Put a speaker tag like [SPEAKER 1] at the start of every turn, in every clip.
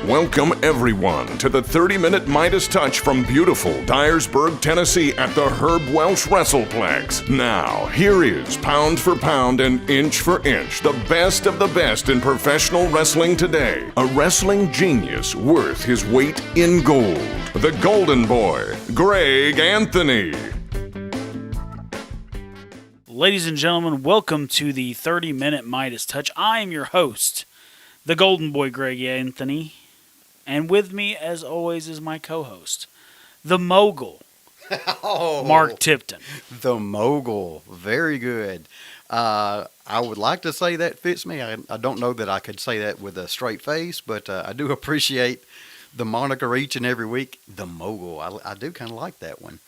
[SPEAKER 1] Welcome, everyone, to the 30-minute Midas Touch from beautiful Dyersburg, Tennessee at the Herb Welsh WrestlePlex. Now, here is, pound for pound and inch for inch, the best of the best in professional wrestling today. A wrestling genius worth his weight in gold. The Golden Boy, Greg Anthony.
[SPEAKER 2] Ladies and gentlemen, welcome to the 30-minute Midas Touch. I am your host, the Golden Boy, Greg Anthony. And with me, as always, is my co-host, the mogul, Mark Tipton.
[SPEAKER 3] The mogul. Very good. I would like to say that fits me. I don't know that I could say that with a straight face, but I do appreciate the moniker each and every week. The mogul. I do kind of like that one.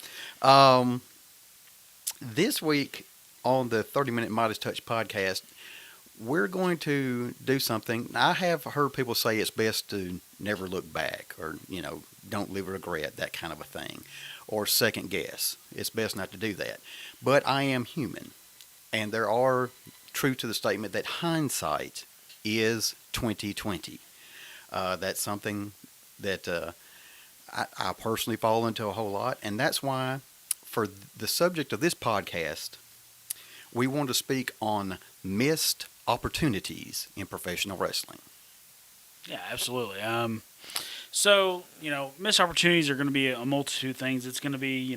[SPEAKER 3] This week on the 30-minute Midas Touch podcast, we're going to do something. I have heard people say it's best to never look back or, don't live with regret, that kind of a thing, or second guess. It's best not to do that. But I am human, and there are true to the statement that hindsight is 20/20. That's something that I personally fall into a whole lot, and that's why for the subject of this podcast, we want to speak on missed opportunities in professional wrestling.
[SPEAKER 2] Yeah, absolutely. So, missed opportunities are going to be a multitude of things. It's going to be,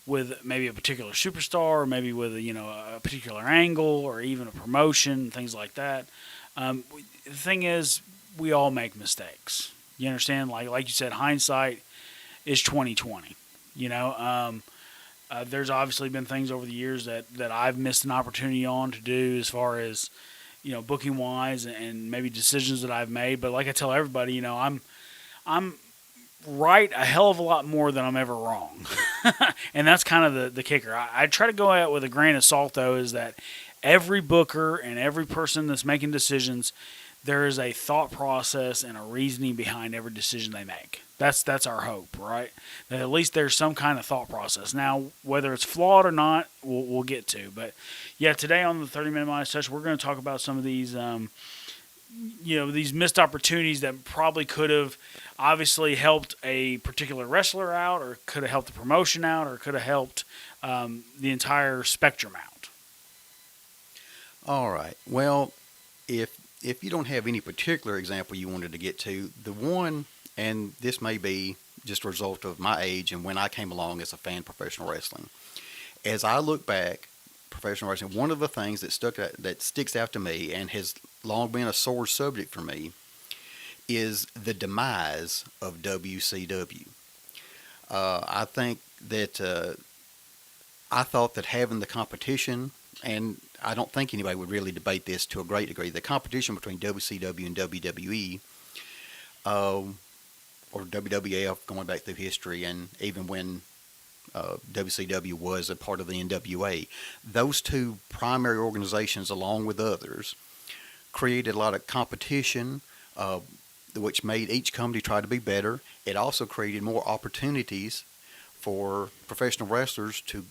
[SPEAKER 2] with maybe a particular superstar, or maybe with, a particular angle, or even a promotion, things like that. The thing is, we all make mistakes. You understand? Like you said, hindsight is 20/20. There's obviously been things over the years that I've missed an opportunity on to do as far as, booking wise and maybe decisions that I've made. But like I tell everybody, I'm right a hell of a lot more than I'm ever wrong. And that's kind of the kicker. I try to go out with a grain of salt, though, is that every booker and every person that's making decisions, there is a thought process and a reasoning behind every decision they make. That's our hope, right? That at least there's some kind of thought process. Now, whether it's flawed or not, we'll get to. But yeah, today on the 30-minute Midas Touch, we're going to talk about some of these, these missed opportunities that probably could have obviously helped a particular wrestler out, or could have helped the promotion out, or could have helped the entire spectrum out.
[SPEAKER 3] All right. Well, if you don't have any particular example you wanted to get to, the one, and this may be just a result of my age and when I came along as a fan of professional wrestling. As I look back, professional wrestling, one of the things that sticks out to me and has long been a sore subject for me is the demise of WCW. I think that I thought that having the competition, and I don't think anybody would really debate this to a great degree, the competition between WCW and WWE, or WWF going back through history, and even when WCW was a part of the NWA, those two primary organizations, along with others, created a lot of competition, which made each company try to be better. It also created more opportunities for professional wrestlers to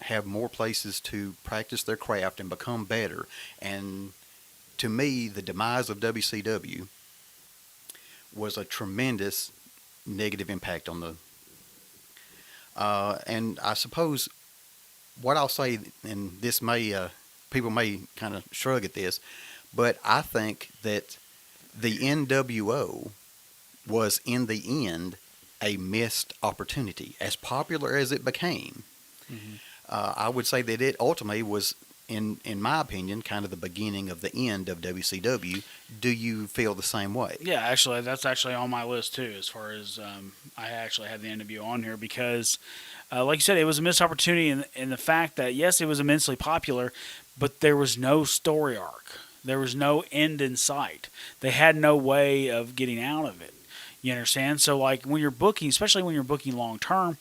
[SPEAKER 3] have more places to practice their craft and become better. And to me, the demise of WCW was a tremendous negative impact on the... and I suppose what I'll say, and this may... people may kind of shrug at this, but I think that the NWO was, in the end, a missed opportunity. As popular as it became, I would say that it ultimately was, in my opinion, kind of the beginning of the end of WCW. Do you feel the same way?
[SPEAKER 2] Yeah, actually, that's actually on my list too, as far as I actually have the NWO on here because, like you said, it was a missed opportunity in the fact that, yes, it was immensely popular, but there was no story arc. There was no end in sight. They had no way of getting out of it. You understand? So, like, when you're booking, especially when you're booking long-term,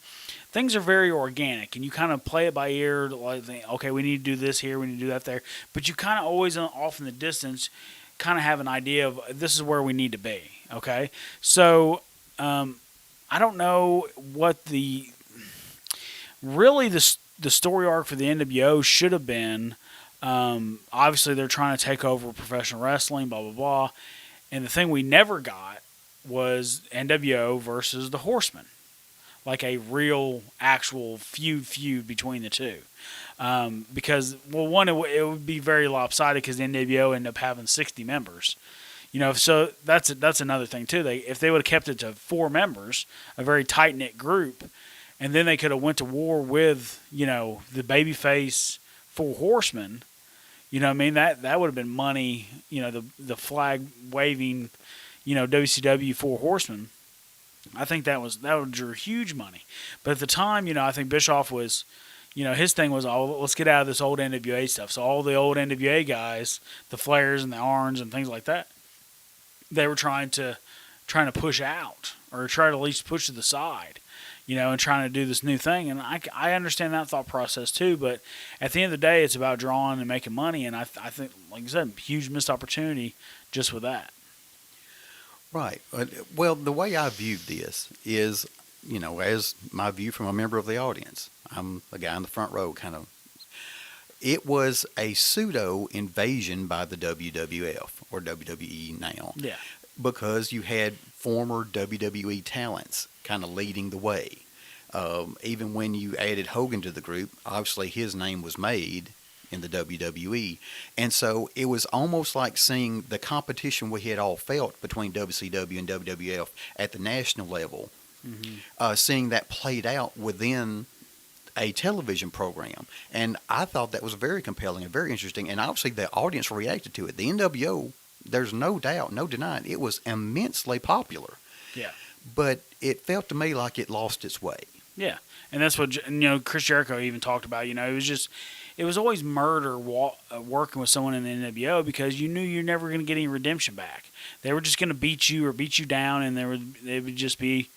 [SPEAKER 2] things are very organic, and you kind of play it by ear. Like, okay, we need to do this here, we need to do that there. But you kind of always, off in the distance, kind of have an idea of this is where we need to be. Okay, so I don't know what the story arc for the NWO should have been. Obviously, they're trying to take over professional wrestling, blah blah blah. And the thing we never got was NWO versus the Horsemen, like a real, actual feud between the two. Because, well, one, it would be very lopsided because the NWO ended up having 60 members. So that's another thing too. If they would have kept it to 4 members, a very tight knit group, and then they could have went to war with the babyface 4 Horsemen. I mean that would have been money. The flag waving, WCW 4 Horsemen. I think that would draw huge money. But at the time, I think Bischoff was, his thing was, let's get out of this old NWA stuff. So all the old NWA guys, the Flairs and the Arns and things like that, they were trying to push out or try to at least push to the side, and trying to do this new thing. And I understand that thought process too. But at the end of the day, it's about drawing and making money. And I think, like I said, huge missed opportunity just with that.
[SPEAKER 3] Right. Well, the way I viewed this is, as my view from a member of the audience. I'm a guy in the front row, kind of. It was a pseudo invasion by the WWF or WWE now.
[SPEAKER 2] Yeah.
[SPEAKER 3] Because you had former WWE talents kind of leading the way. Even when you added Hogan to the group, obviously his name was made in the WWE. And so it was almost like seeing the competition we had all felt between WCW and WWF at the national level, seeing that played out within a television program. And I thought that was very compelling and very interesting. And obviously the audience reacted to it. The NWO, there's no doubt, no denying, it was immensely popular.
[SPEAKER 2] Yeah.
[SPEAKER 3] But it felt to me like it lost its way.
[SPEAKER 2] Yeah. And that's what, Chris Jericho even talked about. It was always murder working with someone in the NWO because you knew you're never going to get any redemption back. They were just going to beat you down, and they would just be,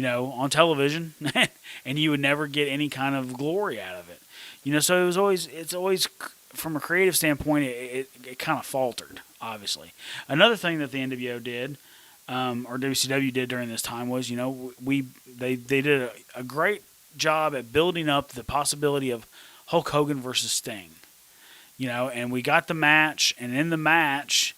[SPEAKER 2] on television, and you would never get any kind of glory out of it. So it's always from a creative standpoint, it kind of faltered. Obviously, another thing that the NWO did, or WCW did during this time was, they did a great job at building up the possibility of Hulk Hogan versus Sting, and we got the match, and in the match,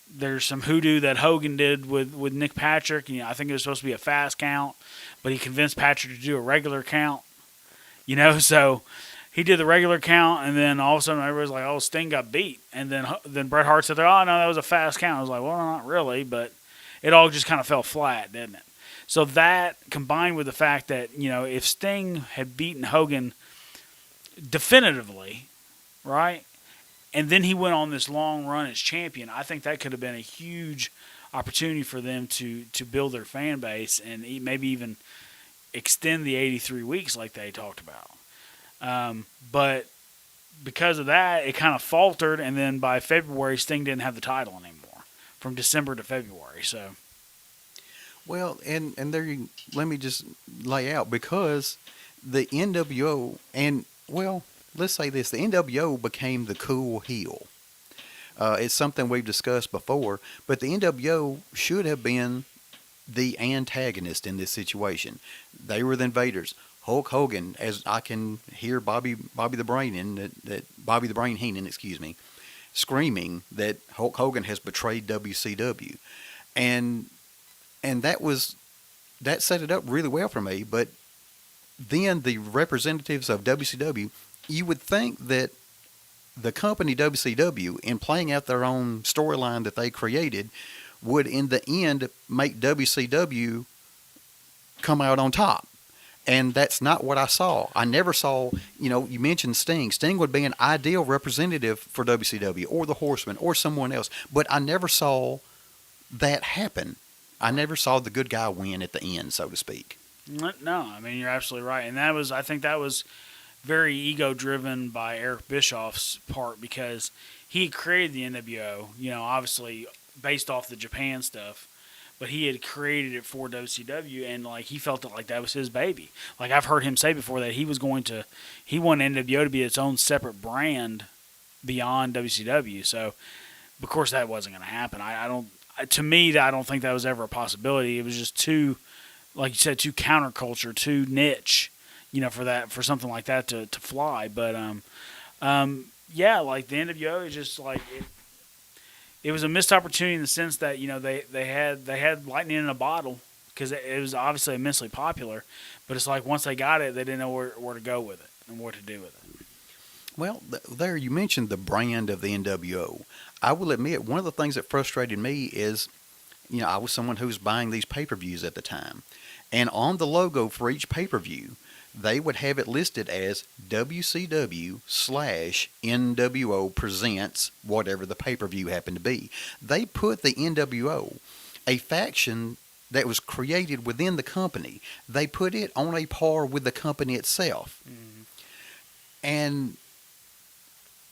[SPEAKER 2] there's some hoodoo that Hogan did with Nick Patrick. I think it was supposed to be a fast count, but he convinced Patrick to do a regular count, so he did the regular count, and then all of a sudden everybody's like, oh, Sting got beat, and then Bret Hart said, oh, no, that was a fast count. I was like, well, not really, but it all just kind of fell flat, didn't it? So that, combined with the fact that, if Sting had beaten Hogan definitively, right, and then he went on this long run as champion, I think that could have been a huge opportunity for them to build their fan base and maybe even extend the 83 weeks like they talked about. But because of that, it kind of faltered, and then by February, Sting didn't have the title anymore, from December to February. So,
[SPEAKER 3] well, and there let me just lay out, because the NWO and, well, let's say this, the NWO became the cool heel. It's something we've discussed before, but the NWO should have been the antagonist in this situation. They were the invaders. Hulk Hogan, as I can hear Bobby the Brain Heenan, screaming that Hulk Hogan has betrayed WCW, and that set it up really well for me. But then the representatives of WCW, you would think that the company WCW, in playing out their own storyline that they created, would in the end make WCW come out on top. And that's not what I saw. I never saw, you mentioned Sting. Sting would be an ideal representative for WCW or the Horsemen or someone else. But I never saw that happen. I never saw the good guy win at the end, so to speak.
[SPEAKER 2] No, I mean, you're absolutely right. And I think that was very ego-driven by Eric Bischoff's part, because he created the NWO, obviously based off the Japan stuff. But he had created it for WCW, and he felt it like that was his baby. Like, I've heard him say before that he wanted NWO to be its own separate brand beyond WCW. So, of course, that wasn't going to happen. I don't think that was ever a possibility. It was just too, like you said, too counterculture, too niche, for something like that to fly. But yeah, the NWO is just it was a missed opportunity in the sense that they had lightning in a bottle because it was obviously immensely popular, but it's like once they got it, they didn't know where to go with it and what to do with it.
[SPEAKER 3] Well, there you mentioned the brand of the NWO. I will admit, one of the things that frustrated me is, I was someone who was buying these pay-per-views at the time, and on the logo for each pay-per-view, they would have it listed as WCW/NWO presents whatever the pay-per-view happened to be. They put the NWO, a faction that was created within the company, they put it on a par with the company itself.
[SPEAKER 2] Mm-hmm.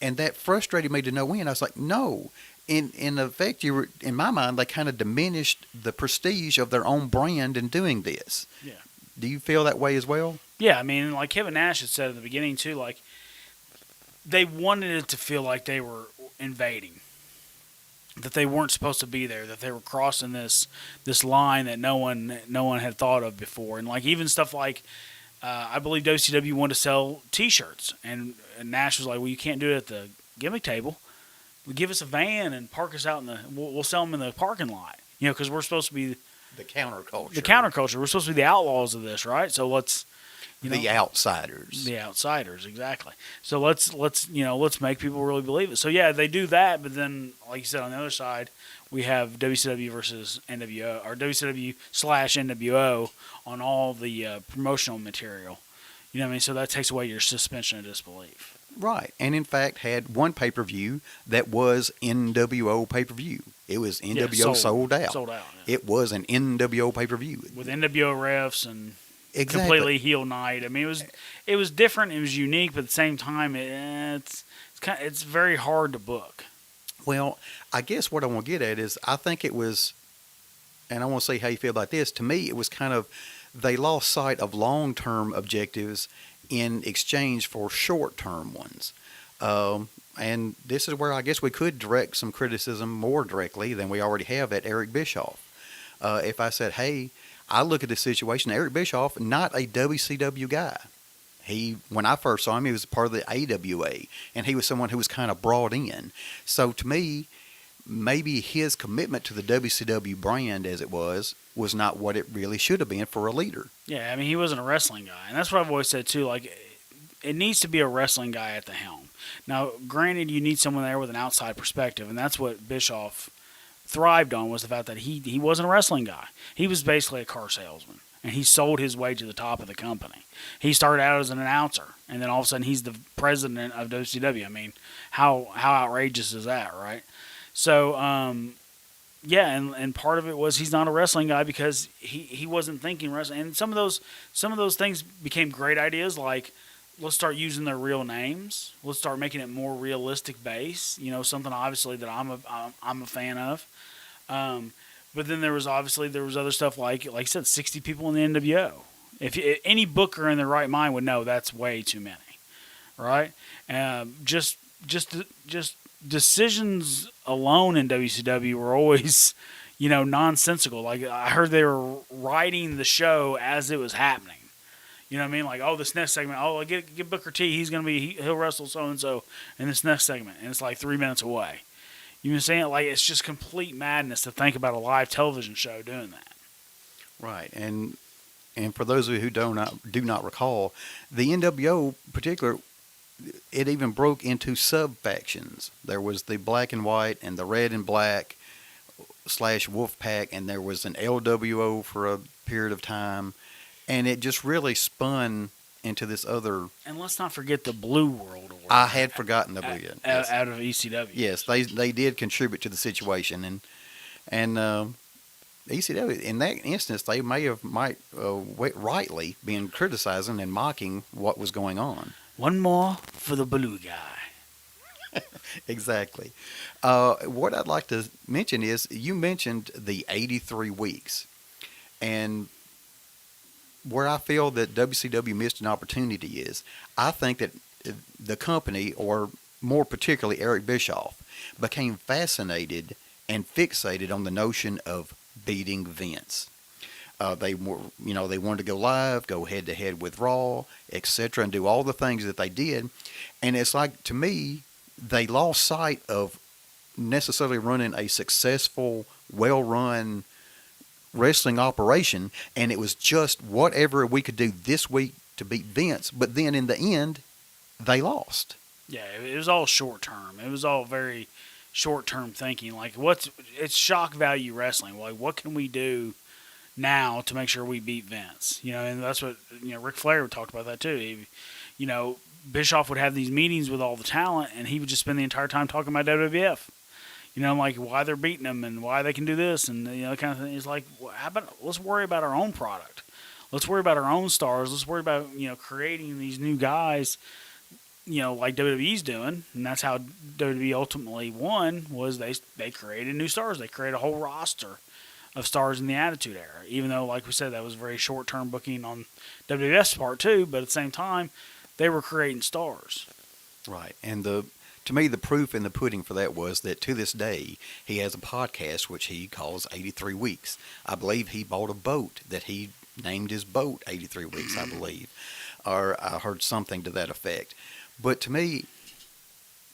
[SPEAKER 3] And that frustrated me to no end. I was like, no. In effect, in my mind, they kind of diminished the prestige of their own brand in doing this.
[SPEAKER 2] Yeah.
[SPEAKER 3] Do you feel that way as well?
[SPEAKER 2] Yeah, I mean, like Kevin Nash had said at the beginning too, like they wanted it to feel like they were invading, that they weren't supposed to be there, that they were crossing this line that no one had thought of before, and like even stuff like I believe WCW wanted to sell T-shirts, and Nash was like, "Well, you can't do it at the gimmick table. Give us a van and park us out we'll sell them in the parking lot, because we're supposed to be
[SPEAKER 3] The counterculture.
[SPEAKER 2] the counterculture. We're supposed to be the outlaws of this, right? So let's."
[SPEAKER 3] The outsiders.
[SPEAKER 2] The outsiders, exactly. So let's make people really believe it. So yeah, they do that, but then, like you said, on the other side, we have WCW versus NWO, or WCW/NWO on all the promotional material. You know what I mean? So that takes away your suspension of disbelief.
[SPEAKER 3] Right, and in fact had one pay-per-view that was NWO pay-per-view. It was NWO sold out.
[SPEAKER 2] Sold out. Yeah.
[SPEAKER 3] It was an NWO pay-per-view
[SPEAKER 2] with NWO refs and.
[SPEAKER 3] Exactly.
[SPEAKER 2] Completely heel night. I mean, it was different. It was unique, but at the same time, it's very hard to book.
[SPEAKER 3] Well, I guess what I want to get at is I think it was, and I want to see how you feel about this. To me, it was kind of they lost sight of long-term objectives in exchange for short-term ones. And this is where I guess we could direct some criticism more directly than we already have at Eric Bischoff. If I said, hey, I look at this situation, Eric Bischoff, not a WCW guy. When I first saw him, he was part of the AWA, and he was someone who was kind of brought in. So to me, maybe his commitment to the WCW brand as it was not what it really should have been for a leader.
[SPEAKER 2] Yeah, I mean, he wasn't a wrestling guy, and that's what I've always said too. Like, it needs to be a wrestling guy at the helm. Now, granted, you need someone there with an outside perspective, and that's what Bischoff thrived on, was the fact that he wasn't a wrestling guy. He was basically a car salesman, and he sold his way to the top of the company. He started out as an announcer, and then all of a sudden he's the president of WCW. I mean, how outrageous is that, right? So, yeah, and part of it was he's not a wrestling guy because he wasn't thinking wrestling. And some of those things became great ideas, like let's start using their real names. Let's start making it more realistic base. Something obviously that I'm a fan of. But then there was other stuff like I said, 60 people in the NWO. If any booker in their right mind would know that's way too many, right? Just decisions alone in WCW were always, nonsensical. Like I heard they were writing the show as it was happening. You know what I mean? Like, oh, this next segment, get Booker T. He'll wrestle so and so in this next segment, and it's like 3 minutes away. You know what I'm saying? Like, it's just complete madness to think about a live television show doing that.
[SPEAKER 3] Right, and for those of you who do not recall, the NWO in particular, it even broke into sub-factions. There was the black and white and the red and black / Wolfpack, and there was an LWO for a period of time, and it just really spun into this other.
[SPEAKER 2] And let's not forget the Blue World Order.
[SPEAKER 3] I had forgotten the Blue World.
[SPEAKER 2] Yes. Out of ECW.
[SPEAKER 3] Yes, they did contribute to the situation, and ECW in that instance they might rightly been criticizing and mocking what was going on.
[SPEAKER 2] One more for the blue guy.
[SPEAKER 3] Exactly. What I'd like to mention is you mentioned the 83 weeks, and where I feel that WCW missed an opportunity is I think that the company, or more particularly Eric Bischoff, became fascinated and fixated on the notion of beating Vince. They wanted to go live, go head to head with Raw, etc., and do all the things that they did. And it's like, to me, they lost sight of necessarily running a successful, well-run wrestling operation, and it was just whatever we could do this week to beat Vince. But then in the end, they lost.
[SPEAKER 2] Yeah, it was all short term. It was all very short term thinking. Like, it's shock value wrestling. Like, what can we do now to make sure we beat Vince? And that's what Ric Flair talked about that too. Bischoff would have these meetings with all the talent, and he would just spend the entire time talking about WWF. Like why they're beating them and why they can do this and that kind of thing. It's like, well, how about let's worry about our own product. Let's worry about our own stars. Let's worry about creating these new guys. Like WWE's doing, and that's how WWE ultimately won. Was they created new stars. They created a whole roster of stars in the Attitude Era. Even though, like we said, that was very short term booking on WWF's part too. But at the same time, they were creating stars.
[SPEAKER 3] Right, and to me, the proof in the pudding for that was that to this day, he has a podcast which he calls 83 Weeks. I believe he bought a boat that he named his boat 83 Weeks, I believe. Or I heard something to that effect. But to me,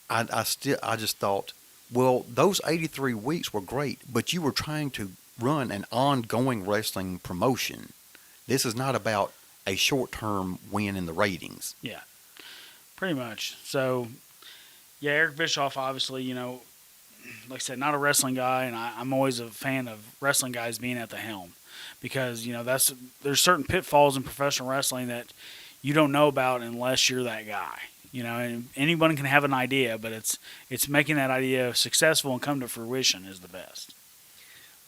[SPEAKER 3] I just thought, well, those 83 weeks were great, but you were trying to run an ongoing wrestling promotion. This is not about a short-term win in the ratings.
[SPEAKER 2] Yeah, pretty much. So, yeah, Eric Bischoff, obviously, like I said, not a wrestling guy, and I'm always a fan of wrestling guys being at the helm because, there's certain pitfalls in professional wrestling that you don't know about unless you're that guy. And anyone can have an idea, but it's making that idea successful and come to fruition is the best.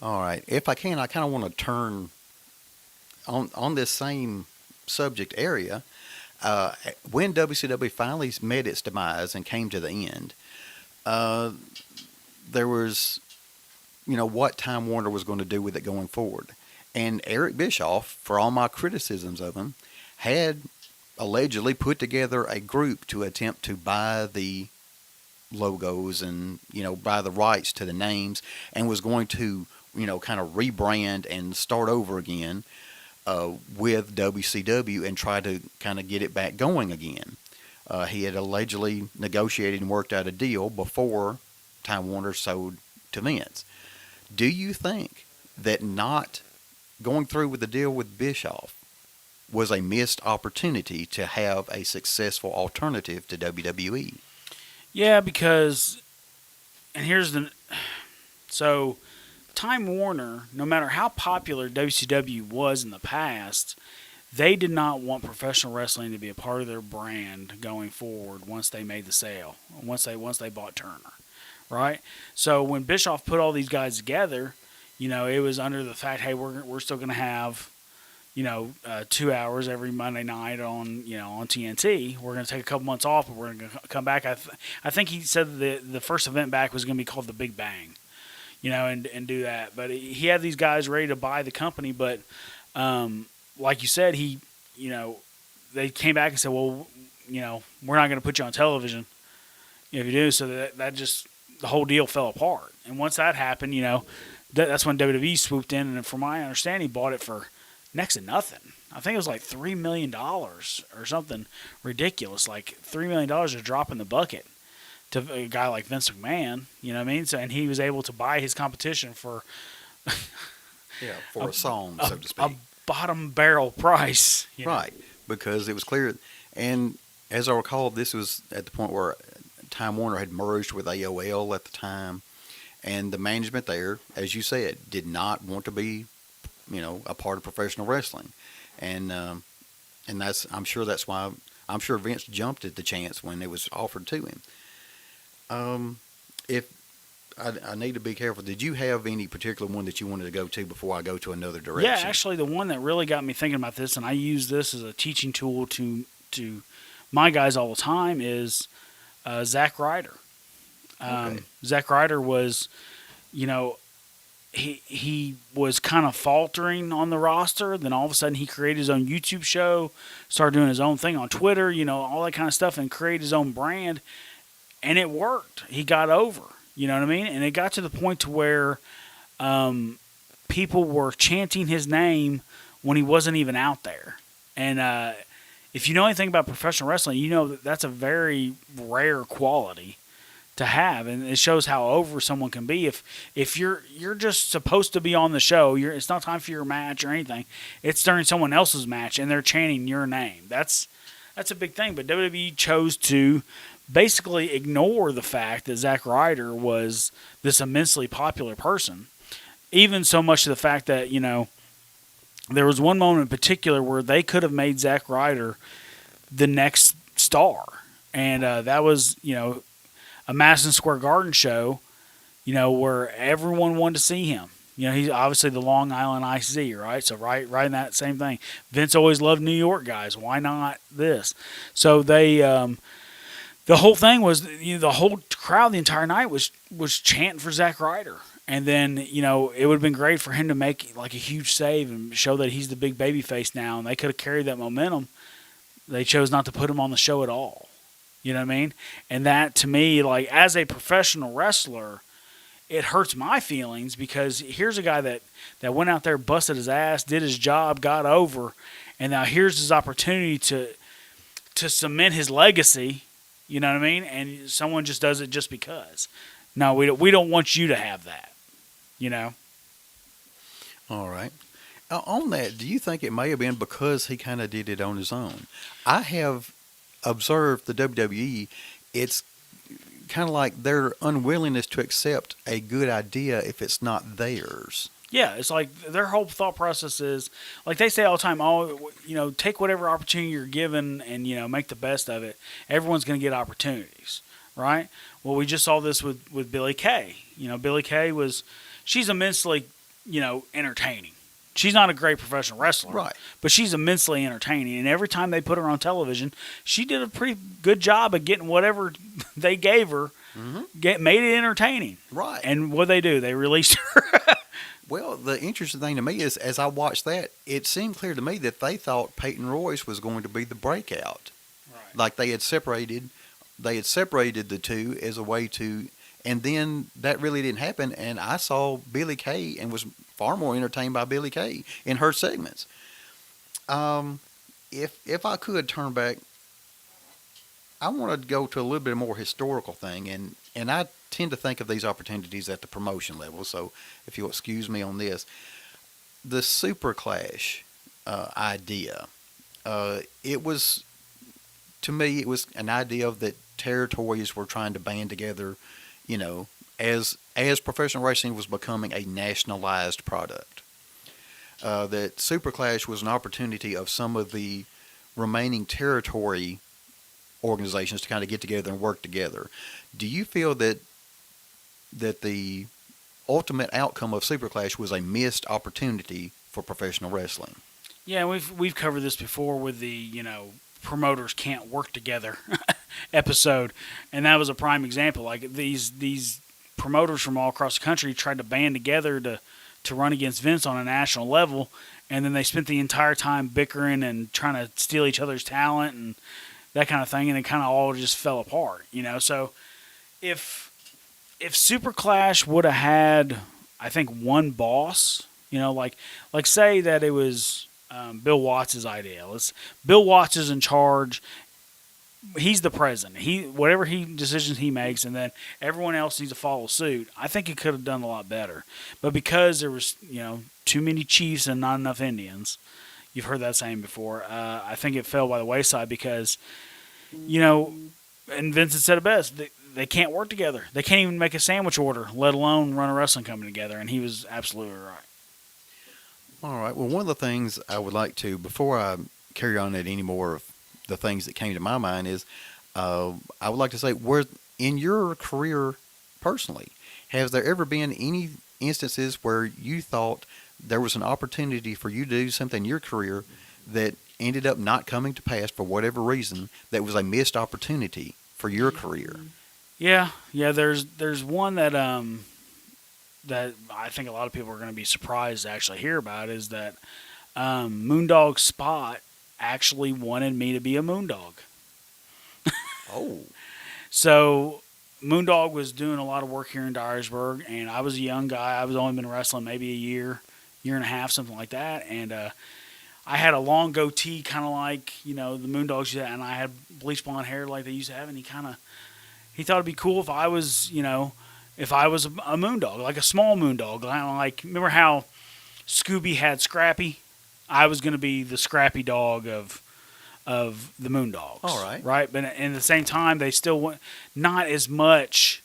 [SPEAKER 3] All right. If I can, I kind of want to turn on this same subject area. When WCW finally met its demise and came to the end, there was, what Time Warner was going to do with it going forward. And Eric Bischoff, for all my criticisms of him, had allegedly put together a group to attempt to buy the logos and, buy the rights to the names, and was going to, kind of rebrand and start over again with WCW and try to kind of get it back going again. He had allegedly negotiated and worked out a deal before Time Warner sold to Vince. Do you think that not going through with the deal with Bischoff was a missed opportunity to have a successful alternative to WWE?
[SPEAKER 2] Yeah, because, and so Time Warner, no matter how popular WCW was in the past, they did not want professional wrestling to be a part of their brand going forward once they made the sale, once they bought Turner, right? So when Bischoff put all these guys together, it was under the fact, hey, we're still going to have 2 hours every Monday night on TNT. We're going to take a couple months off, but we're going to come back. I think he said the first event back was going to be called the Big Bang, and do that. But he had these guys ready to buy the company, but like you said, they came back and said, well, we're not going to put you on television if you do. So that just, the whole deal fell apart. And once that happened, that's when WWE swooped in, and from my understanding, bought it for next to nothing. I think it was like $3 million or something ridiculous. Like $3 million is a drop in the bucket to a guy like Vince McMahon. You know what I mean? So, and he was able to buy his competition for
[SPEAKER 3] for a song, so to speak.
[SPEAKER 2] A bottom barrel price.
[SPEAKER 3] Right, because it was clear. And as I recall, this was at the point where Time Warner had merged with AOL at the time. And the management there, as you said, did not want to be a part of professional wrestling, and I'm sure that's why Vince jumped at the chance when it was offered to him. If I need to be careful, did you have any particular one that you wanted to go to before I go to another direction?
[SPEAKER 2] Yeah, actually, the one that really got me thinking about this, and I use this as a teaching tool to my guys all the time, is Zack Ryder.
[SPEAKER 3] Okay.
[SPEAKER 2] Zack Ryder was, he was kind of faltering on the roster. Then all of a sudden he created his own YouTube show, started doing his own thing on Twitter, all that kind of stuff, and created his own brand. And it worked. He got over, you know what I mean? And it got to the point to where people were chanting his name when he wasn't even out there. And if you know anything about professional wrestling, you know that that's a very rare quality to have, and it shows how over someone can be. If you're just supposed to be on the show, it's not time for your match or anything. It's during someone else's match, and they're chanting your name. That's a big thing. But WWE chose to basically ignore the fact that Zack Ryder was this immensely popular person. Even so much to the fact that, there was one moment in particular where they could have made Zack Ryder the next star. And that was, a Madison Square Garden show, where everyone wanted to see him. He's obviously the Long Island IC, right? So right in that same thing. Vince always loved New York guys. Why not this? So they, the whole thing was, the whole crowd the entire night was chanting for Zack Ryder. And then, it would have been great for him to make like a huge save and show that he's the big baby face now. And they could have carried that momentum. They chose not to put him on the show at all. You know what I mean? And that, to me, like, as a professional wrestler, it hurts my feelings, because here's a guy that went out there, busted his ass, did his job, got over, and now here's his opportunity to cement his legacy. You know what I mean? And someone just does it just because. No, we don't want you to have that.
[SPEAKER 3] All right. On that, do you think it may have been because he kind of did it on his own? I have observed the WWE, it's kind of like their unwillingness to accept a good idea if it's not theirs.
[SPEAKER 2] Yeah, it's like their whole thought process is, like they say all the time, take whatever opportunity you're given and, make the best of it. Everyone's going to get opportunities, right? Well, we just saw this with Billie Kay. Billie Kay she's immensely, entertaining. She's not a great professional wrestler,
[SPEAKER 3] right? But
[SPEAKER 2] she's immensely entertaining. And every time they put her on television, she did a pretty good job of getting whatever they gave her, made it entertaining.
[SPEAKER 3] Right.
[SPEAKER 2] And what they do, they released her.
[SPEAKER 3] Well, the interesting thing to me is, as I watched that, it seemed clear to me that they thought Peyton Royce was going to be the breakout. Right. Like they had separated the two as a way to, and then that really didn't happen. And I saw Billie Kay and was far more entertained by Billie Kay in her segments. If I could turn back, I want to go to a little bit more historical thing, and I tend to think of these opportunities at the promotion level. So if you'll excuse me on this, the Super Clash idea, it was, to me, it was an idea that territories were trying to band together, as professional wrestling was becoming a nationalized product. That Super Clash was an opportunity of some of the remaining territory organizations to kind of get together and work together. Do you feel that the ultimate outcome of Super Clash was a missed opportunity for professional wrestling?
[SPEAKER 2] Yeah, we've covered this before with the promoters can't work together episode, and that was a prime example. Like these promoters from all across the country tried to band together to run against Vince on a national level, and then they spent the entire time bickering and trying to steal each other's talent and that kind of thing, and it kind of all just fell apart. So if Super Clash would have had, I think, one boss, like say that it was Bill Watts' idea. Bill Watts is in charge. He's the president. Whatever decisions he makes, and then everyone else needs to follow suit. I think it could have done a lot better. But because there was, too many chiefs and not enough Indians, you've heard that saying before. I think it fell by the wayside because, and Vincent said it best. They can't work together. They can't even make a sandwich order, let alone run a wrestling company together. And he was absolutely right.
[SPEAKER 3] All right. Well, one of the things I would like to, before I carry on at any more of the things that came to my mind, is I would like to say, where in your career personally, has there ever been any instances where you thought there was an opportunity for you to do something in your career that ended up not coming to pass for whatever reason, that was a missed opportunity for your career?
[SPEAKER 2] Yeah. There's one that that I think a lot of people are going to be surprised to actually hear about, is that Moondog Spot actually wanted me to be a Moondog.
[SPEAKER 3] Oh.
[SPEAKER 2] So Moondog was doing a lot of work here in Dyersburg, and I was a young guy. I was only been wrestling maybe a year and a half, something like that. And I had a long goatee, kind of like, the Moondogs, and I had bleach blonde hair like they used to have, and he thought it'd be cool if I was, if I was a moondog, like a small moondog. Like, remember how Scooby had Scrappy? I was going to be the Scrappy dog of the moondogs.
[SPEAKER 3] All right.
[SPEAKER 2] Right, but at the same time, they still want not as much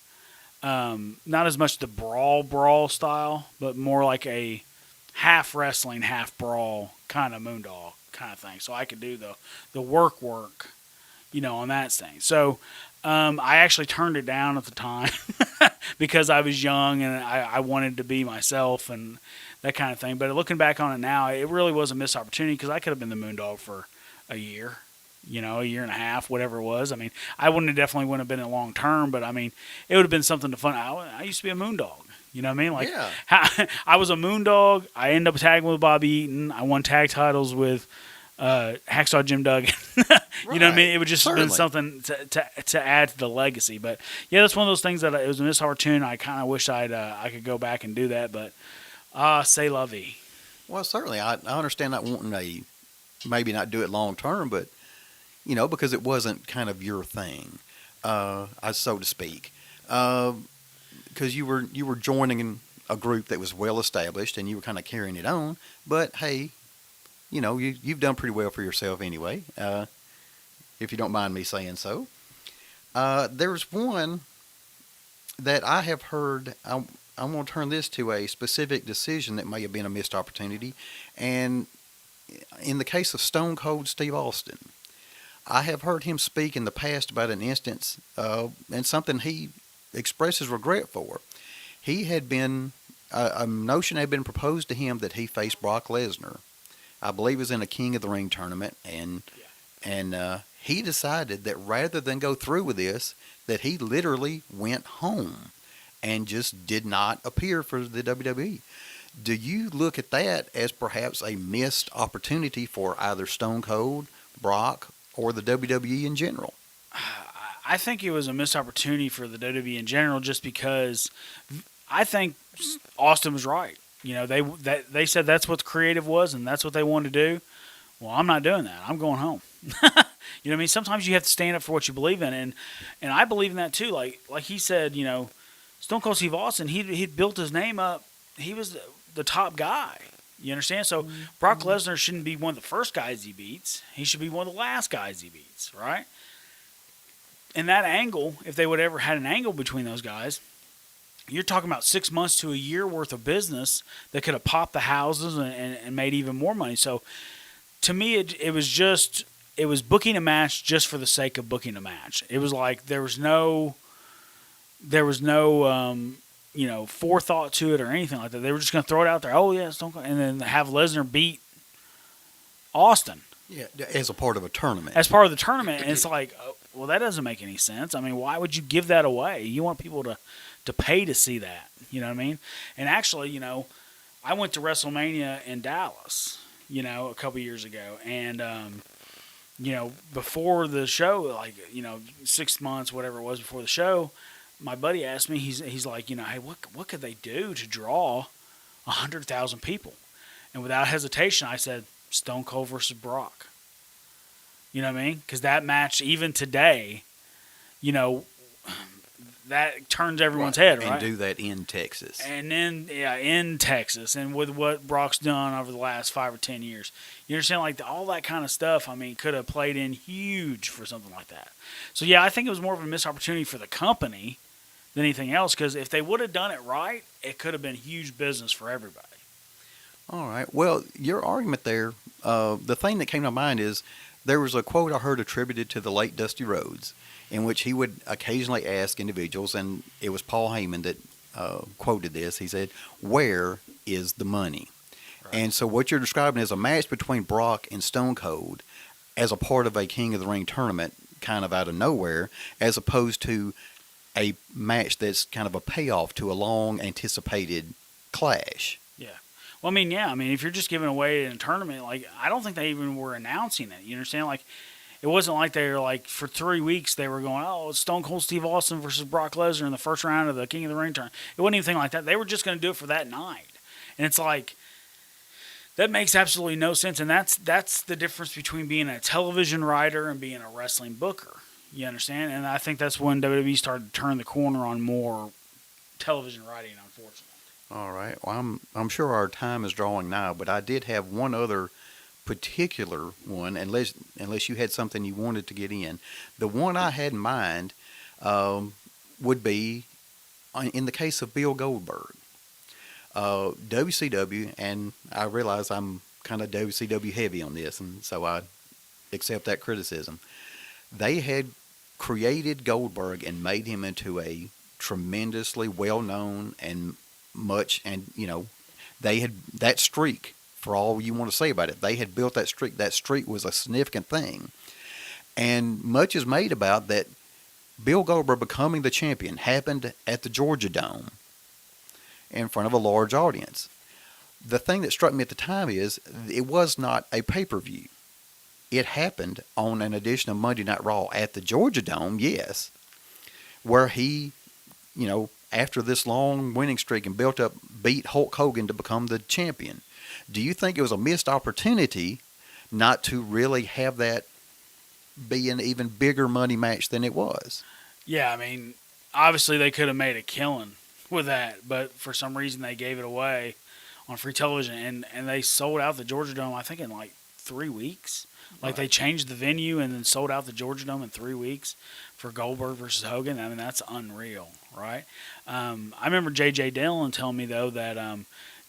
[SPEAKER 2] the brawl style, but more like a half wrestling, half brawl kind of moondog kind of thing. So I could do the work, on that thing. So I actually turned it down at the time because I was young and I wanted to be myself and that kind of thing. But looking back on it now, it really was a missed opportunity because I could have been the moondog for a year. A year and a half, whatever it was. I mean, I definitely wouldn't have been in long term, but I mean, it would have been something to fun. I used to be a moondog. You know what I mean? Like,
[SPEAKER 3] yeah.
[SPEAKER 2] I was a moondog. I ended up tagging with Bobby Eaton. I won tag titles with Hacksaw Jim Duggan. You know what I mean? It would just have been something to add to the legacy. But yeah, that's one of those things that it was a missed opportunity. I kind of wish I could go back and do that, but c'est la vie.
[SPEAKER 3] Well, certainly, I understand not wanting maybe not do it long term, but because it wasn't kind of your thing, so to speak. Because you were joining a group that was well established and you were kind of carrying it on. But hey, you've done pretty well for yourself anyway. If you don't mind me saying so. There's one that I have heard. I'm going to turn this to a specific decision that may have been a missed opportunity, and in the case of Stone Cold Steve Austin. I have heard him speak in the past about an instance and something he expresses regret for. He had been, a notion had been proposed to him that he faced Brock Lesnar. I believe it was in a King of the Ring tournament, and he decided that rather than go through with this, that he literally went home and just did not appear for the WWE. Do you look at that as perhaps a missed opportunity for either Stone Cold, Brock, or the WWE in general?
[SPEAKER 2] I think it was a missed opportunity for the WWE in general, just because I think Austin was right. They said that's what the creative was and that's what they wanted to do. Well, I'm not doing that. I'm going home. You know what I mean? Sometimes you have to stand up for what you believe in, and I believe in that too. Like he said, Stone Cold Steve Austin, he'd built his name up. He was the top guy. You understand? So Brock Lesnar shouldn't be one of the first guys he beats. He should be one of the last guys he beats, right? And that angle, if they would ever had an angle between those guys, you're talking about 6 months to a year worth of business that could have popped the houses and made even more money. So to me, it was booking a match just for the sake of booking a match. It was like there was no forethought to it or anything like that. They were just going to throw it out there. Oh, yeah, Stone Cold, and then have Lesnar beat Austin.
[SPEAKER 3] Yeah, as a part of a tournament.
[SPEAKER 2] As part of the tournament. And it's like, well, that doesn't make any sense. I mean, why would you give that away? You want people to pay to see that. You know what I mean? And actually, I went to WrestleMania in Dallas, a couple years ago. And, before the show, 6 months, whatever it was before the show, my buddy asked me, he's like, hey, what could they do to draw 100,000 people? And without hesitation, I said, Stone Cold versus Brock. You know what I mean? Because that match, even today, that turns everyone's head, right?
[SPEAKER 3] And do that in Texas.
[SPEAKER 2] And then, in Texas, and with what Brock's done over the last 5 or 10 years. You understand? Like, all that kind of stuff, I mean, could have played in huge for something like that. So, yeah, I think it was more of a missed opportunity for the company than anything else, because if they would have done it right, it could have been huge business for everybody.
[SPEAKER 3] All right. Well, your argument there, the thing that came to mind is there was a quote I heard attributed to the late Dusty Rhodes, in which he would occasionally ask individuals, and it was Paul Heyman that quoted this. He said, "Where is the money?" Right. And so what you're describing is a match between Brock and Stone Cold as a part of a King of the Ring tournament, kind of out of nowhere, as opposed to a match that's kind of a payoff to a long anticipated clash.
[SPEAKER 2] Yeah. Well, I mean, if you're just giving away in a tournament, I don't think they even were announcing it. You understand? It wasn't like they were for 3 weeks they were going, oh, it's Stone Cold Steve Austin versus Brock Lesnar in the first round of the King of the Ring tournament. It wasn't anything like that. They were just going to do it for that night. And it's like, that makes absolutely no sense. And that's the difference between being a television writer and being a wrestling booker. You understand? And I think that's when WWE started to turn the corner on more television writing, unfortunately.
[SPEAKER 3] All right. Well, I'm sure our time is drawing now, but I did have one other particular one, unless you had something you wanted to get in. The one I had in mind would be in the case of Bill Goldberg. WCW, and I realize I'm kind of WCW heavy on this, and so I accept that criticism. They had created Goldberg and made him into a tremendously well-known and they had that streak, for all you want to say about it. They had built that streak. That streak was a significant thing. And much is made about that Bill Goldberg becoming the champion happened at the Georgia Dome in front of a large audience. The thing that struck me at the time is it was not a pay-per-view. It happened on an edition of Monday Night Raw at the Georgia Dome, yes, where he, after this long winning streak and beat Hulk Hogan to become the champion. Do you think it was a missed opportunity not to really have that be an even bigger money match than it was?
[SPEAKER 2] Yeah, I mean, obviously they could have made a killing with that, but for some reason they gave it away on free television, and they sold out the Georgia Dome, I think, in like 3 weeks. Like, they changed the venue and then sold out the Georgia Dome in 3 weeks for Goldberg versus Hogan. I mean, that's unreal, right? I remember J.J. Dillon telling me, though, that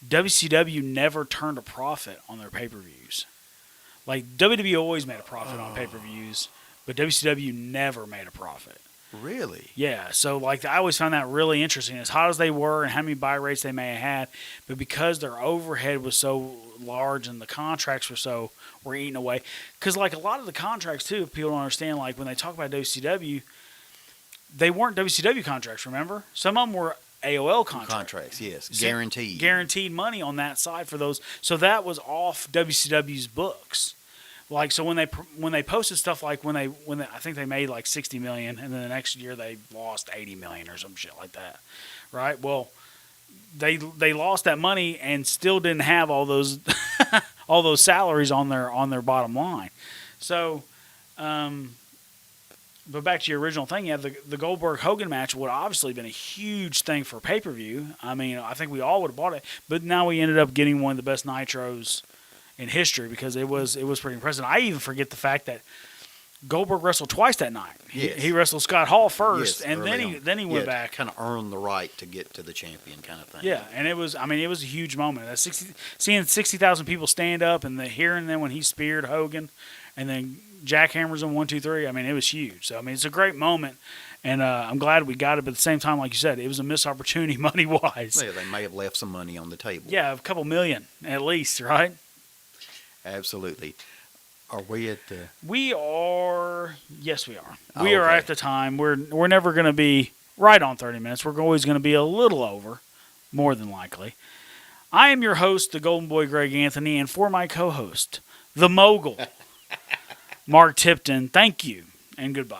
[SPEAKER 2] WCW never turned a profit on their pay-per-views. Like, WWE always made a profit on pay-per-views, but WCW never made a profit.
[SPEAKER 3] Really?
[SPEAKER 2] Yeah, so like I always found that really interesting. As hot as they were and how many buy rates they may have had, but because their overhead was so large and the contracts were eaten away. Because like a lot of the contracts too, if people don't understand, like when they talk about WCW, they weren't WCW contracts. Remember, some of them were AOL
[SPEAKER 3] contracts. Yes,
[SPEAKER 2] guaranteed money on that side for those. So that was off WCW's books. Like, so when they posted stuff like when they I think they made like $60 million, and then the next year they lost $80 million or some shit like that, right? Well, they lost that money and still didn't have all those all those salaries on their bottom line. So, but back to your original thing, yeah, the Goldberg Hogan match would have obviously been a huge thing for pay-per-view. I mean, I think we all would have bought it, but now we ended up getting one of the best nitros in history because it was pretty impressive. I even forget the fact that Goldberg wrestled twice that night.
[SPEAKER 3] Yes.
[SPEAKER 2] He wrestled Scott Hall first,
[SPEAKER 3] yes,
[SPEAKER 2] and then he went back.
[SPEAKER 3] Kind of earned the right to get to the champion, kind of thing.
[SPEAKER 2] Yeah, and it was a huge moment. Seeing 60,000 people stand up and hearing them when he speared Hogan, and then jackhammers on 1, 2, 3. I mean, it was huge. So I mean, it's a great moment. And I'm glad we got it, but at the same time, like you said, it was a missed opportunity money-wise.
[SPEAKER 3] Yeah, they may have left some money on the table.
[SPEAKER 2] Yeah, a couple million at least, right?
[SPEAKER 3] Absolutely. Are we at the...
[SPEAKER 2] We are... Yes, we are.
[SPEAKER 3] Oh,
[SPEAKER 2] we are
[SPEAKER 3] okay.
[SPEAKER 2] at the time. We're never going to be right on 30 minutes. We're always going to be a little over, more than likely. I am your host, the Golden Boy Greg Anthony, and for my co-host, the mogul, Mark Tipton, thank you and goodbye.